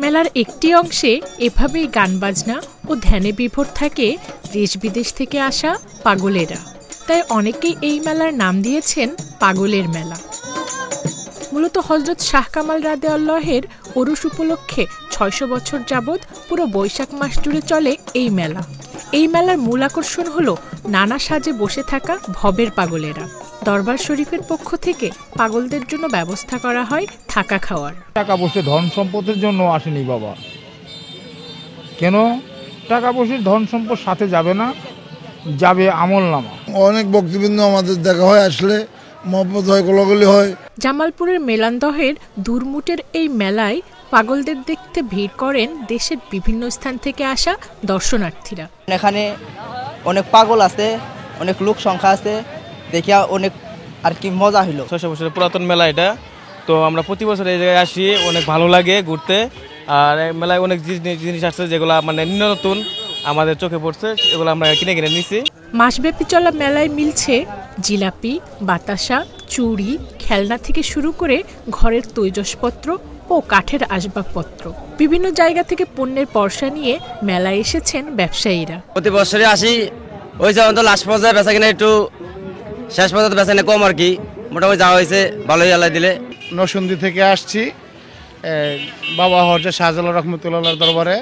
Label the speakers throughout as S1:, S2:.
S1: মেলার একটি অংশে এভাবেই গান বাজনা ও ধ্যানে বিভোর থাকে দেশ বিদেশ থেকে আসা পাগলেরা। তাই অনেকেই এই মেলার নাম দিয়েছেন পাগলের মেলা। মূলত হযরত শাহ কামাল রাদিয়াল্লাহের ওরস উপলক্ষে ৬০০ বছর যাবৎ পুরো বৈশাখ মাস জুড়ে চলে এই মেলা। এই মেলার মূল আকর্ষণ হল নানা সাজে বসে থাকা ভবের পাগলেরা। দরবার শরীফের পক্ষ থেকে পাগলদের জন্য ব্যবস্থা করা হয় থাকা খাওয়ার।
S2: টাকা পয়সা ধন সম্পদের জন্য আসেনি বাবা, কেন টাকা পয়সা ধন সম্পদ সাথে যাবে না, যাবে আমল নামা।
S3: অনেক বক্তবৃন্দ আমাদের দেখা হয়, আসলে মহব্বত হয়, গোলাগুলি হয়।
S1: জামালপুরের মেলান্দহের দুরমুটের এই মেলায় পাগলদের দেখতে ভিড় করেন দেশের বিভিন্ন স্থান থেকে আসা দর্শনার্থীরা।
S4: এখানে অনেক পাগল আছে, অনেক লোক সংখ্যা আছে, দেখিয়া অনেক আর কি মজা হইল।
S5: ৬০০ বছরের পুরাতন মেলা এটা, তো আমরা প্রতি বছর এই জায়গায় আসি, অনেক ভালো লাগে ঘুরতে। আর মেলায় অনেক জিনিস আসছে যেগুলো মানে নতুন আমাদের চোখে পড়ছে, এগুলো আমরা কিনে নিছি।
S1: মাসব্যাপী চলা মেলায় মিলছে জিলাপি, বাতাসা, চুড়ি, খেলনা থেকে শুরু করে ঘরের তৈজসপত্র ও কাঠের আসবাবপত্র। বিভিন্ন জায়গা থেকে পণ্যের পরশা নিয়ে মেলায় এসেছেন ব্যবসায়ীরা।
S6: প্রতি বছরই আসি, ওই যেমন লাস্ট পর্যায়ে বেচা কিনা একটু, শেষ পর্যন্ত বেচা কিনা কম আর কি। মোটামুটি যাওয়া হয়েছে, ভালোই আল্লাহ দিলে।
S2: নরসিংদী থেকে আসছি বাবা হযরত শাহজালাল রহমতুল্লাহর দরবারে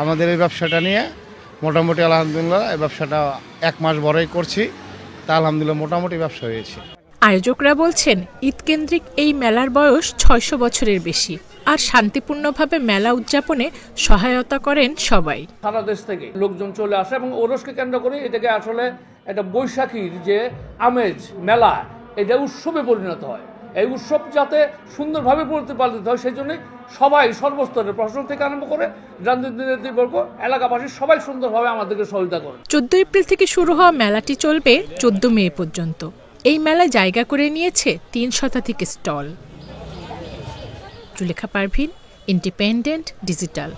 S2: আমাদের এই ব্যবসাটা নিয়ে। মোটামুটি আলহামদুলিল্লাহ এই ব্যবসাটা 1 মাস বড়ই করছি, তা আলহামদুলিল্লাহ মোটামুটি ব্যবসা হয়েছে।
S1: আয়োজকরা বলছেন ঈদ কেন্দ্রিক এই মেলার বয়স ৬০০ বছরের বেশি, আর শান্তিপূর্ণভাবে মেলা উদযাপনে সহায়তা করেন সবাই।
S7: সারা দেশ থেকে লোকজন চলে আসে এবং ওরসকে কেন্দ্র করে এটাকে আসলে একটা বৈশাখীর যে আমেজ মেলা, এটা উৎসবে পরিণত হয়। এই উৎসব যাতে সুন্দরভাবে পালিত হয় সেই জন্য সবাই সর্বস্তরের প্রশাসন থেকে আরম্ভ করে রাজনীতিবর্গ, এলাকাবাসী সবাই সুন্দরভাবে আমাদেরকে সহযোগিতা করে।
S1: ১৪ এপ্রিল থেকে শুরু হওয়া মেলাটি চলবে ১৪ মে পর্যন্ত। এই মেলায় জায়গা করে নিয়েছে ৩ শতাধিক stall. Zulekha Parveen, independent digital.